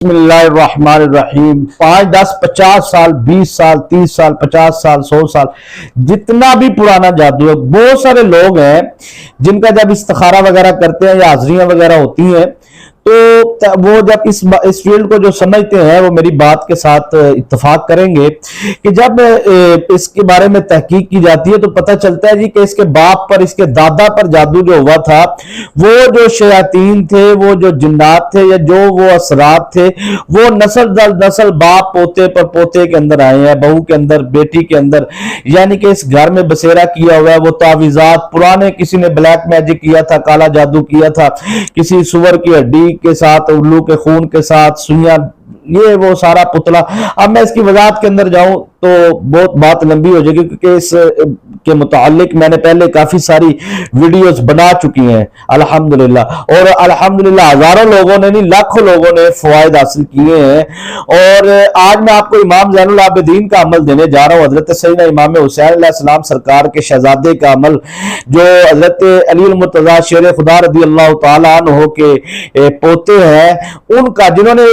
بسم اللہ الرحمن الرحیم 5 10 50 سال 20 سال 30 سال 50 سال 100 سال جتنا بھی پرانا جادو ہے، بہت سارے لوگ ہیں جن کا جب استخارہ وغیرہ کرتے ہیں یا حاضریاں وغیرہ ہوتی ہیں تو وہ جب اس فیلڈ کو جو سمجھتے ہیں وہ میری بات کے ساتھ اتفاق کریں گے کہ جب اس کے بارے میں تحقیق کی جاتی ہے تو پتہ چلتا ہے جی کہ اس کے باپ پر، اس کے دادا پر جادو جو ہوا تھا، وہ جو شیاطین تھے، وہ جو جنات تھے یا جو وہ اثرات تھے، وہ نسل در نسل باپ پوتے پر پوتے کے اندر آئے ہیں، بہو کے اندر، بیٹی کے اندر، یعنی کہ اس گھر میں بسیرا کیا ہوا ہے وہ تعویذات پرانے، کسی نے بلیک میجک کیا تھا، کالا جادو کیا تھا، کسی سور کی ہڈی کے ساتھ، الو کے خون کے ساتھ، سوئیاں، یہ وہ سارا پتلا۔ اب میں اس کی وضاحت کے اندر جاؤں تو بہت بات لمبی ہو جائے گی، کیونکہ اس کے متعلق میں نے پہلے کافی ساری ویڈیوز بنا چکی ہیں الحمدللہ، اور الحمدللہ ہزاروں لوگوں نے نہیں، لاکھوں لوگوں نے فوائد حاصل کیے ہیں۔ اور آج میں آپ کو امام زین العابدین کا عمل دینے جا رہا ہوں، حضرت سیدنا امام حسین علیہ السلام سرکار کے شہزادے کا عمل، جو حضرت علی المرتضیٰ شیر خدا رضی اللہ تعالیٰ عنہ کے پوتے ہیں، ان کا، جنہوں نے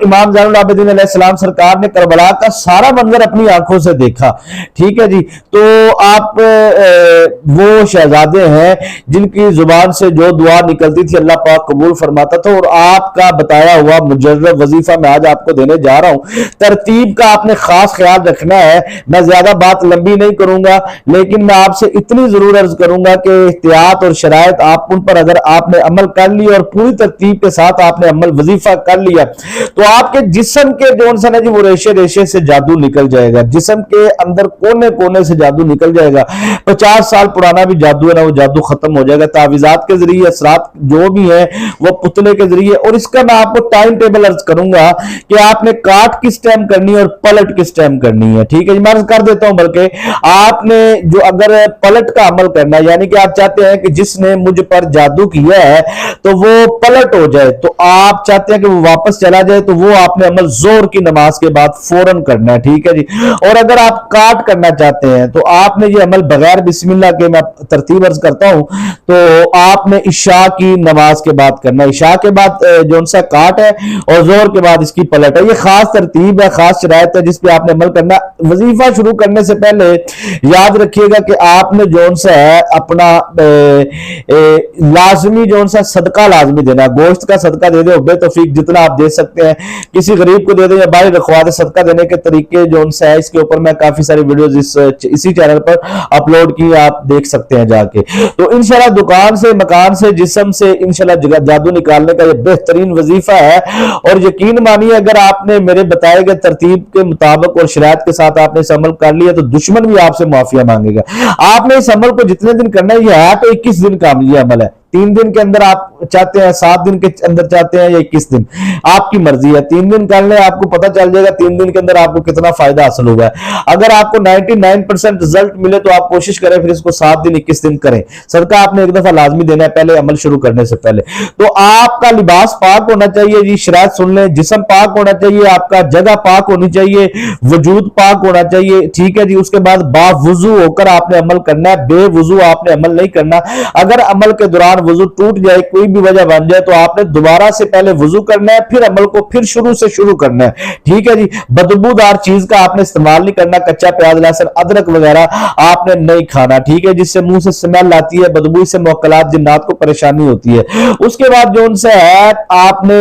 امام زین العابدین علیہ السلام سرکار نے کربلا کا سارا منظر اپنی آنکھوں سے دیکھا، ٹھیک ہے جی۔ تو آپ وہ شہزادے ہیں جن کی زبان سے جو دعا نکلتی تھی اللہ پاک قبول فرماتا تھا، اور آپ کا بتایا ہوا مجرب وظیفہ میں آج آپ کو دینے جا رہا ہوں۔ ترتیب کا آپ نے خاص خیال رکھنا ہے، میں زیادہ بات لمبی نہیں کروں گا، لیکن میں آپ سے اتنی ضرور عرض کروں گا کہ احتیاط اور شرائط آپ ان پر اگر آپ نے عمل کر لی اور پوری ترتیب کے ساتھ آپ نے عمل وظیفہ کر لیا تو آپ کے جسم کے جو انسان ہے جی وہ ریشے ریشے سے جادو نکل جائے گا، جسم کے اندر کونے کونے سے جادو نکل جائے گا۔ 50 سال پرانا بھی جادو ہے نا، وہ جادو ختم ہو جائے گا، تعویذات کے ذریعے، اثرات جو بھی ہیں وہ پتلے کے ذریعے۔ اور اس کا میں آپ کو ٹائم ٹیبل عرض کروں گا کہ آپ نے کاٹ کس ٹائم کرنی ہے اور پلٹ کس ٹائم کرنی ہے، ٹھیک ہے جی۔ میں عرض کر دیتا ہوں، بلکہ آپ نے جو اگر پلٹ کا عمل کرنا ہے، یعنی کہ آپ چاہتے ہیں کہ جس نے مجھ پر جادو کیا ہے تو وہ پلٹ ہو جائے، تو آپ چاہتے ہیں کہ وہ واپس چلا جائے، تو وہ آپ نے عمل زور کی نماز کے بعد فوراً کرنا ہے، ٹھیک ہے جی۔ اور اگر آپ کاٹ کرنا چاہتے ہیں تو آپ نے یہ عمل بغیر بسم اللہ کے، میں ترتیب عرض کرتا ہوں، تو آپ نے عشاء کی نماز کے بعد کرنا ہے، عشاء کے بعد جو ان سے کاٹ ہے اور زور کے بعد اس کی پلٹ ہے۔ یہ خاص ترتیب ہے، خاص شرائط ہے جس پہ آپ نے عمل کرنا ہے۔ وظیفہ شروع کرنے سے پہلے یاد رکھیے گا کہ آپ نے جو ان سے ہے اپنا لازمی جو ان سے صدقہ لازمی دینا ہے، گوشت کا صدقہ دے دیں، بے توفیق جتنا آپ دے سکتے ہیں، کسی غریب کو دے دیں یا باہر رکھوا دیں۔ صدقہ دینے کے طریقے جو ان سے ہے اس کے اوپر میں کافی ساری ویڈیوز اسی چینل پر اپلوڈ کی، آپ دیکھ سکتے ہیں جا کے۔ تو انشاءاللہ دکان سے، مکان سے، جسم سے انشاءاللہ جادو نکالنے کا یہ بہترین وظیفہ ہے، اور یقین مانیے اگر آپ نے میرے بتائے گئے ترتیب کے مطابق اور شرائط کے ساتھ آپ نے اس عمل کر لیا تو دشمن بھی آپ سے معافیہ مانگے گا۔ آپ نے اس عمل کو جتنے دن کرنا ہے، یہ ہے تو 21 دن کا یہ عمل ہے، 3 دن کے اندر آپ چاہتے ہیں، 7 دن کے اندر چاہتے ہیں یا 21 دن، آپ کی مرضی ہے۔ 3 دن کر لیں، آپ کو پتہ چل جائے گا 3 دن کے اندر آپ کو کتنا فائدہ حاصل ہوا ہے۔ اگر آپ کو 99% رزلٹ ملے تو آپ کوشش کریں پھر اس کو 7 دن 21 دن کریں۔ صدقہ آپ نے ایک دفعہ لازمی دینا ہے پہلے عمل شروع کرنے سے پہلے۔ تو آپ کا لباس پاک ہونا چاہیے جی، شرائط سن لیں، جسم پاک ہونا چاہیے، آپ کا جگہ پاک ہونی چاہیے، وجود پاک ہونا چاہیے، ٹھیک ہے جی۔ اس کے بعد با وضو ہو کر آپ نے عمل کرنا ہے، بے وضو آپ نے عمل نہیں کرنا۔ اگر عمل کے دوران وضو ٹوٹ جائے، کوئی بھی وجہ بن جائے تو آپ نے دوبارہ سے پہلے وضو کرنا ہے، پھر عمل کو پھر شروع سے شروع کرنا ہے، ٹھیک ہے جی۔ بدبودار چیز کا آپ نے استعمال نہیں کرنا، کچا پیاز، لہسن، ادرک وغیرہ آپ نے نہیں کھانا، ٹھیک ہے، جس سے منہ سے اسمیل آتی ہے، بدبو سے موکلات جنات کو پریشانی ہوتی ہے۔ اس کے بعد جو ان سے ہے آپ نے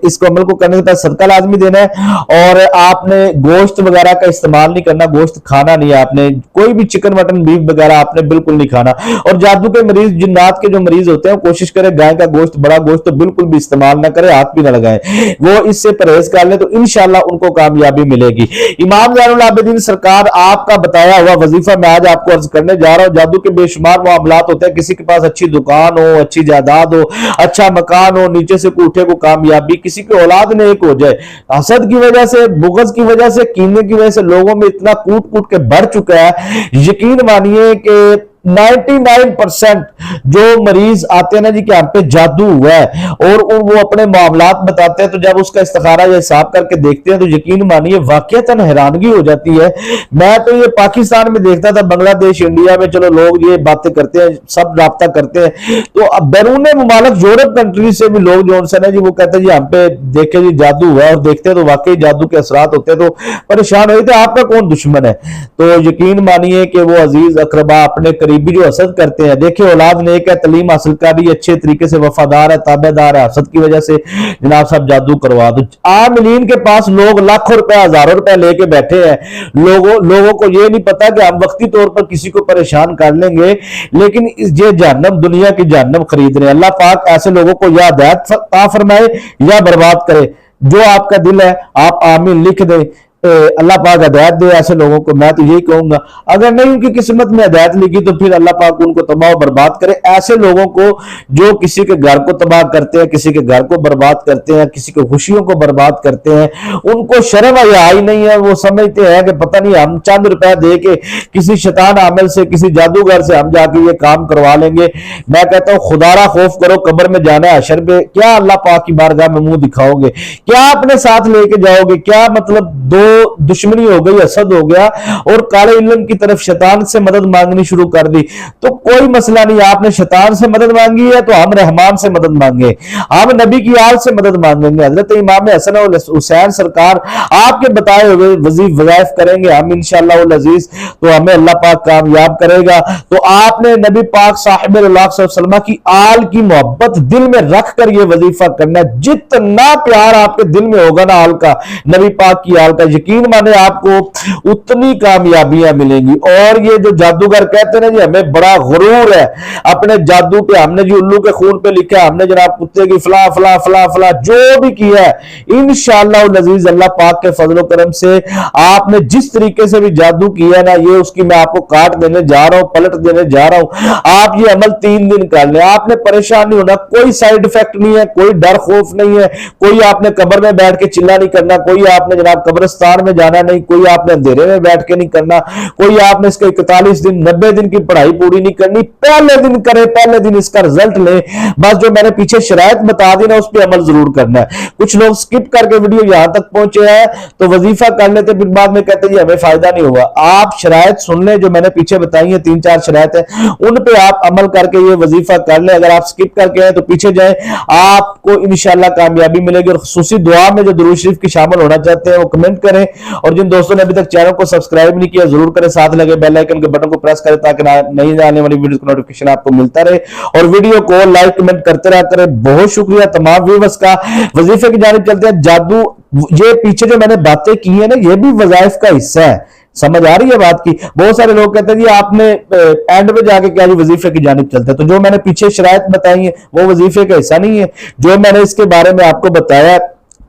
اس کو عمل کو کرنے کے بعد صدقہ لازمی دینا ہے، اور آپ نے گوشت وغیرہ کا استعمال نہیں کرنا، گوشت کھانا نہیں ہے آپ نے، کوئی بھی چکن مٹن بیف وغیرہ آپ نے بالکل نہیں کھانا۔ اور جادو کے مریض، جنات کے جو مریض ہوتے ہیں کوشش کرے گائے کا گوشت، بڑا گوشت تو بالکل بھی استعمال نہ کرے، ہاتھ بھی نہ لگائیں، وہ اس سے پرہیز کر لیں تو انشاءاللہ ان کو کامیابی ملے گی۔ امام زین العابدین سرکار آپ کا بتایا ہوا وظیفہ میں آج آپ کو عرض کرنے جا رہا ہوں۔ جادو کے بے شمار معاملات ہوتے ہیں، کسی کے پاس اچھی دکان ہو، اچھی جائیداد ہو، اچھا مکان ہو، نیچے سے کوٹھے کو کامیابی، کسی کی اولاد نے ایک ہو جائے، حسد کی وجہ سے، بغض کی وجہ سے، کینے کی وجہ سے لوگوں میں اتنا کوٹ کوٹ کے بڑھ چکا ہے، یقین مانیے کہ 99% जो मरीज आते हैं ना जी कि हम पे जादू हुआ है और वो अपने मामलात बताते हैं, तो जब उसका इस्तिखारा या हिसाब करके देखते हैं तो यकीन मानिए वाकईतन हैरानगी हो जाती है। मैं तो ये पाकिस्तान में देखता था, बांग्लादेश इंडिया में चलो लोग ये बातें करते हैं, सब राब्ता करते हैं, तो अब बैरून मुमालिक यूरोप कंट्री से भी लोग जो उनसे ना जी वो कहते हैं जी हम पे देखे जी जादू हुआ है, और देखते हैं तो वाकई जादू के असरात होते हैं, तो परेशान होते आपका कौन दुश्मन है। तो यकीन मानिए कि वो अजीज अकरबा अपने करीबी जो हसद करते हैं, देखिए औलाद नेक है, तलीम हासिल कर रही है, अच्छे तरीके से वफादार है, ताबेदार है, हसद की वजह से जनाब साहब जादू करवा दो। आमिलीन के पास लोग लाखों रुपए हजारों रुपए लेके बैठे हैं, लोगों को ये नहीं पता कि हम वक्ती तौर पर किसी को परेशान कर लेंगे, लेकिन ये जहन्नम दुनिया की जहन्नम खरीद रहे हैं। अल्लाह पाक ऐसे लोगों को या हिदायत अता फरमाए या बर्बाद करे। जो आपका दिल है आप आमीन लिख दे, अल्लाह पाक हिदायत दे ऐसे लोगों को। मैं तो यही कहूंगा, अगर नहीं उनकी किस्मत में हिदायत लिखी तो फिर अल्लाह पाक उनको तबाह बर्बाद करे। ऐसे लोगों को जो किसी के घर को तबाह करते हैं, किसी के घर को बर्बाद करते हैं, किसी की खुशियों को बर्बाद करते हैं, उनको शर्म या ही नहीं है। वो समझते हैं कि पता नहीं हम चंद रुपया दे के किसी शैतान आमिल से, किसी जादूगर से हम जाके ये काम करवा लेंगे। मैं कहता हूं खुदारा खौफ करो, कब्र में जाना है हशर पे, क्या अल्लाह पाक की बारगाह में मुंह दिखाओगे, क्या अपने साथ लेके जाओगे, क्या मतलब दो दुश्मनी हो गई, असद हो गया और काले इल्म की तरफ शैतान से मदद मांगनी शुरू कर दी। तो कोई मसला नहीं, आपने शैतान से मदद मांगी है तो हम रहमान से मदद मांगे, हम नबी की आल से मदद मांगेंगे। हजरत इमाम हसन और हुसैन सरकार आपके बताए हुए वजीफ वज़ाइफ करेंगे हम इंशाअल्लाह अज़ीज, तो हमें अल्लाह पाक कामयाब करेगा। तो आपने नबी पाक साहिब सल्लल्लाहु की आल की मोहब्बत दिल में रख कर ये वजीफा करना। जितना प्यार आपके दिल में होगा ना आल का, नबी पाक की आल का, यकीन माने आपको उतनी कामयाबियां मिलेंगी। और ये जो जादूगर कहते हैं ना जी हमें बड़ा गुरूर है अपने जादू पे, हमने जी उल्लू के खून पे लिखा है, हमने जनाब कुत्ते की फला फला फला फला जो भी किया है, इंशाअल्लाह अज़ीज अल्लाह पाक के फजल करम से आपने जिस तरीके से भी जादू किया ना, ये उसकी मैं आपको काट देने जा रहा हूं, पलट देने जा रहा हूं। आप ये अमल 3 दिन कर लें, आपने परेशान नहीं होना, कोई साइड इफेक्ट नहीं है, कोई डर खौफ नहीं है, कोई आपने कब्र में बैठ के चिल्ला नहीं करना, कोई आपने जनाब कब्रिस्तान में जाना नहीं, कोई आपने अंधेरे में बैठ के नहीं करना, कोई आपने इसके 41 दिन 90 दिन की पढ़ाई पूरी नहीं करनी, पहले दिन करें, पहले दिन इसका रिजल्ट ले। बस जो मैंने पीछे शरायत बता दी ना उस पर अमल जरूर करना है। कुछ लोग स्किप करके वीडियो यहां तक पहुंचे हैं तो वजीफा कर लेते, फिर बाद में कहते हैं हमें फायदा नहीं हुआ। आप शरायत सुन लें जो मैंने पीछे बताई है, 3-4 शरायत है, उन पे आप अमल करके ये वजीफा कर लें। अगर आप स्किप करके हैं तो पीछे जाएं, आपको इंशाल्लाह कामयाबी मिलेगी। और खुसूसी दुआ में जो दुरूद शरीफ की शामिल होना चाहते हैं वो कमेंट करें, और जिन दोस्तों ने अभी तक चैनल को सब्सक्राइब नहीं किया जरूर करें, साथ लगे बेल आइकन के बटन को प्रेस करें ताकि नई आने वाली वीडियो का नोटिफिकेशन आपको मिलता रहे, और वीडियो को लाइक कमेंट करते रहा करें। बहुत शुक्रिया तमाम व्यूअर्स का। वजीफे की जानिब चलते हैं। जादू, ये पीछे जो मैंने बातें की है ना ये भी वज़ाइफ का हिस्सा है, समझ आ रही है बात की। बहुत सारे लोग कहते हैं जी आपने एंड में जाके क्या जी वजीफे की जानिब चलते हैं, तो जो मैंने पीछे शरायत बताई है वो वजीफे का हिस्सा नहीं है। जो मैंने इसके बारे में आपको बताया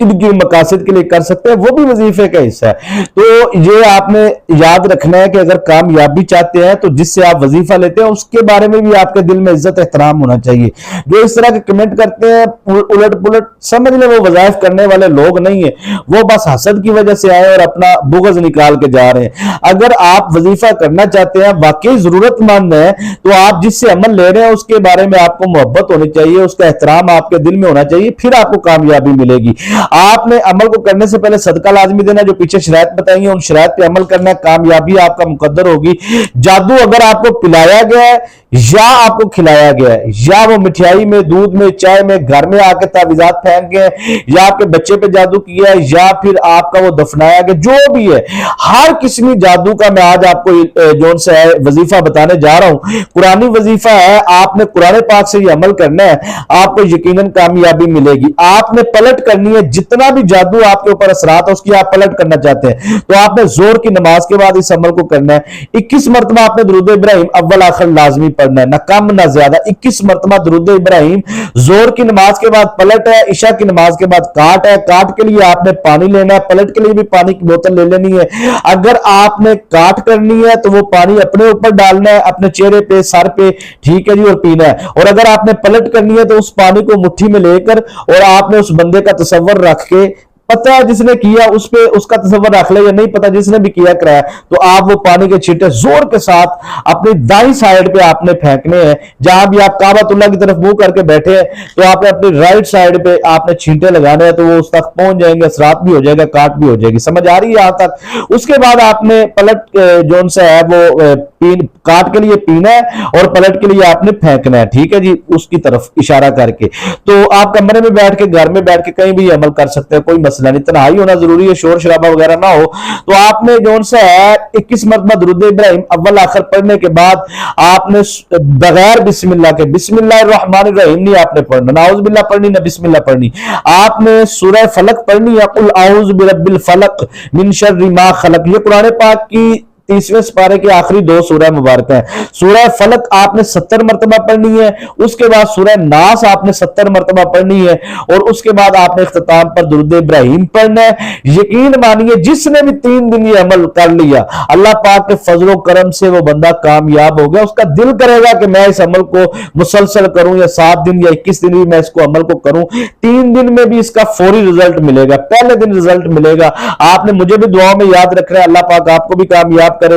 किन मकासद के लिए कर सकते हैं वो भी वजीफे का हिस्सा है। तो ये आपने याद रखना है कि अगर कामयाबी चाहते हैं तो जिससे आप वजीफा लेते हैं उसके बारे में भी आपके दिल में इज्जत एहतराम होना चाहिए। जो इस तरह के कमेंट करते हैं उलट पुलट, समझ ले वो वज़ाइफ करने वाले लोग नहीं है, वो बस हसद की वजह से आए और अपना बुग़्ज़ निकाल के जा रहे हैं। अगर आप वजीफा करना चाहते हैं, वाकई जरूरतमंद है, तो आप जिससे अमल ले रहे हैं उसके बारे में आपको मोहब्बत होनी चाहिए, उसका एहतराम आपके दिल में होना चाहिए, फिर आपको कामयाबी मिलेगी। आपने अमल को करने से पहले सदका लाजमी देना, जो पीछे शरायत बताई है उन शरायत पे अमल करना, कामयाबी आपका मुकद्दर होगी। जादू अगर आपको पिलाया गया है या आपको खिलाया गया है, या वो मिठाई में, दूध में, चाय में, घर में आके तावीज़ात फेंक गए, या आपके बच्चे पे जादू किया है, या फिर आपका वो दफनाया गया, जो भी है, हर किस्म जादू का मैं आज आपको जो से वजीफा बताने जा रहा हूं, कुरानी वजीफा है। आपने कुरान पाक से ये अमल करना है, आपको यकीनन कामयाबी मिलेगी। आपने पलट करनी है, जितना भी जादू आपके ऊपर असरात है उसकी आप पलट करना चाहते हैं तो आपने जोर की नमाज के बाद इस अमल को करना है। 21 मरतबा आपने दुरूद इब्राहिम अव्वल आखिर लाजमी पढ़ना है, ना कम ना ज्यादा। 21 मरतबा दुरूद इब्राहिम। जोर की नमाज के बाद पलट है, इशा की नमाज के बाद काट है। काट के लिए आपने पानी लेना है, पलट के लिए भी पानी की बोतल ले लेनी है। अगर आपने काट करनी है तो वो पानी अपने ऊपर डालना है, अपने चेहरे पे, सर पे, ठीक है जी, और पीना है। और अगर आपने पलट करनी है तो उस पानी को मुट्ठी में लेकर और आपने उस बंदे का तस्वर रख के पता है जिसने किया उस पे उसका तसव्वुर रख ले, या नहीं पता जिसने भी किया कराया, तो आप वो पानी के छींटे जोर के साथ अपनी दाईं साइड पे आपने फेंकने हैं। जहां भी आप काबतुल्लाह की तरफ मुंह करके बैठे हैं तो आपने अपनी राइट साइड पे आपने छींटे लगाने हैं, तो वो उस तक पहुंच जाएंगे, असरात भी हो जाएगा, काट भी हो जाएगी। समझ आ रही है यहां तक? उसके बाद आपने पलट जोन सा है वो काट के लिए पीना है और पलट के लिए आपने फेंकना है, ठीक है जी, उसकी तरफ इशारा करके। तो आप कमरे में बैठ के, घर में बैठ के कहीं भी अमल कर सकते हैं, कोई मसला नहीं। तन्हाई होना जरूरी है, शोर शराबा वगैरह ना हो। तो आपने जोन सा है 21 मरतबा दुरूद इब्राहिम अव्वल आखिर पढ़ने के बाद आपने बगैर बिस्मिल्लाह के, बिस्मिल्लाहिर्रहमानिर्रहीम नहीं आपने पढ़ना, नाउज़ बिल्लाह पढ़नी ना बिस्मिल्लाह पढ़नी, आपने सूरह फलक पढ़नी है, कुल आऊज़ु बिरब्बिल फलक मिन शर्रि मा खलक। ये कुरान पाक की 30वें सिपारे की आखिरी 2 सूरह मुबारक है। सूरह फलक आपने 70 मरतबा पढ़नी है, उसके बाद सूरह नास आपने 70 मरतबा पढ़नी है, और उसके बाद आपने इख्तिताम पर दुरूद इब्राहिम पढ़ना है। यकीन मानिए जिसने भी 3 दिन ये अमल कर लिया, अल्लाह पाक के फजलो करम से वो बंदा कामयाब हो गया। उसका दिल करेगा कि मैं इस अमल को मुसलसल करूं, या 7 दिन या 21 दिन भी मैं इसको अमल को करूं। 3 दिन में भी इसका फौरी रिजल्ट मिलेगा, पहले दिन रिजल्ट मिलेगा। आपने मुझे भी दुआ में याद रखना है, अल्लाह पाक आपको भी कामयाब करे।